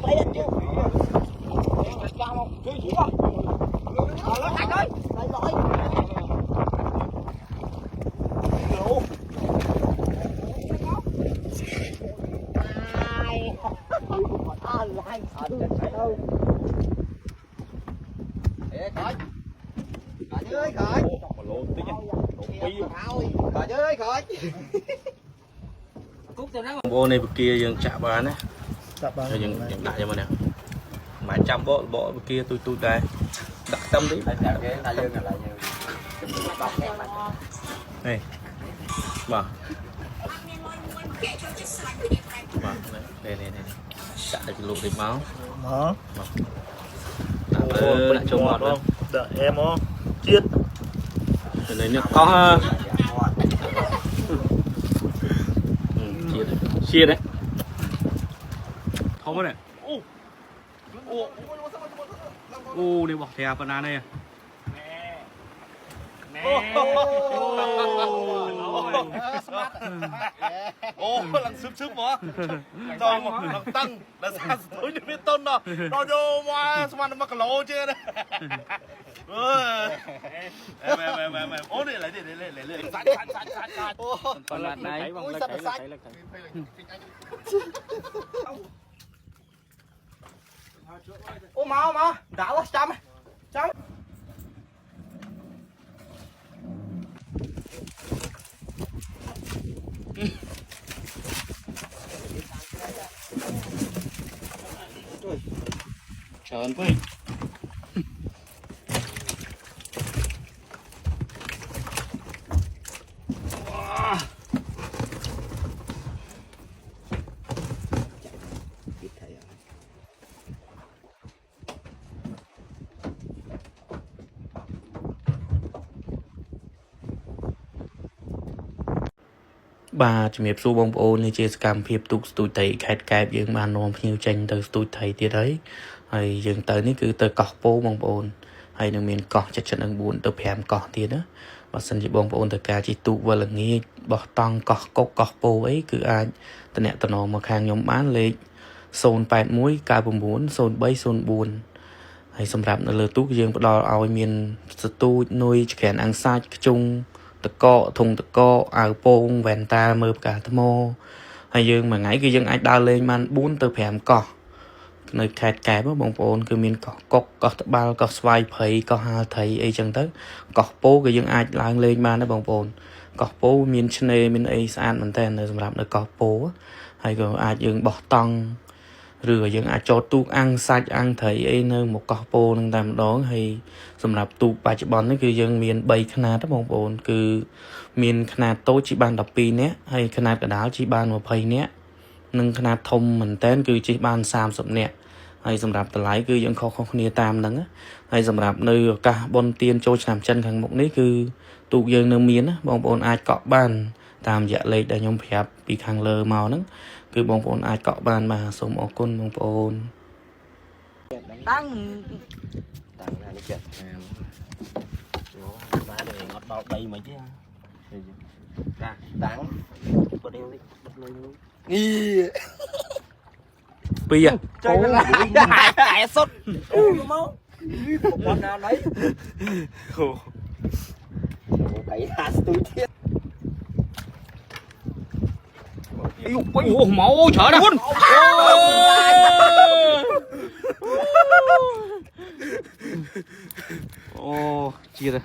lấy anh chứ cao không chơi chỉ không lấy thằng ơi lấy lỗi ơi khỏi bô này kia dừng chạm bán á dừng đại cho mình nè mà trăm bộ kia tôi đây đặt tâm đi này mà đây chạm được lụt đi máu đó lại cho ngọt không đợi em không chiết này nó có chia đấy không có này đi bỏ thẻ phần này lần sướp quá rồi lần tăng là sao tối như biết tôn đó nó vô mà sao mà cái lỗ chứ đấy em ố đi lấy còn là này ô mà đã quá chăm trơn quá bàជំរាបសួរបងប្អូននេះជាសកម្មភាពទូកស្ទូចត្រីខេត្តកែបយើងបាននាំភ្ញៀវចេញទៅស្ទូចត្រីទៀតហើយយើងទៅនេះគឺទៅកោះពោបងប្អូនហើយនឹងមានកោះ7.4ទៅ5កោះទៀតណាបើសិនជាបងប្អូនទៅការជិះទូកវល់ល្ងាចបោះតង់កោះកុកកោះពោអីគឺអាចតំណែងមកខាងខ្ញុំបានលេខ081990304ហើយសម្រាប់នៅលើទូកយើងផ្ដល់ឲ្យមានស្ទូចនុយឆ្ក្រានអាំងសាច់ខ្ជុងតកកធុងតកកអាវពោងវ៉ែនតាមើលផ្កាថ្មហើយយើងមួយថ្ងៃគឺយើងអាចដើរលេងបាន4ទៅ5កោះនៅខេត្តកែបបងប្អូនគឺមានកោះកុកកោះត្បាល់កោះស្វាយព្រៃកោះហាលថៃអីចឹងទៅកោះពោក៏យើងអាចឡើងលេងបានដែរបងប្អូនកោះពោមានឆ្នេរមានអីស្អាតមែនតើនៅសម្រាប់នៅកោះពោហើយក៏អាចយើងបោះតង់ឬក៏យើងអាចចតទូកអាំងសាច់អាំងត្រីអីនៅមកកោះពោនឹងតែម្ដងហើយសម្រាប់ទូកបច្ចុប្បន្ននេះគឺយើងមាន3ខ្នាតទេបងប្អូនគឺមានខ្នាតតូចជិះបាន12នាក់ហើយខ្នាតកណ្ដាលជិះបាន20នាក់និងខ្នាតធំមែនតើគឺជិះបាន30នាក់ហើយសម្រាប់តម្លៃគឺយើងខុសគ្នាតាមហ្នឹងហើយសម្រាប់នៅឱកាសបុណ្យទានចូលឆ្នាំចិនខាងមុខនេះគឺទូកយើងនៅមានណាបងប្អូនអាចកក់បានតាមរយៈលេខដែលខ្ញុំប្រាប់ពីខាងលើមកហ្នឹងគឺបងប្អូនអាចកក់បានបាទសូមអរគុណបងប្អូនតាំងណានេះចិត្តបាទនេះអត់ដល់3មិនទេតាំងបដិលនេះបត់លុយងីពីchơi hải sốt đúng không con nào đấy cái hạt tôi thiết ôi máu trời đất luôn ô chia rồi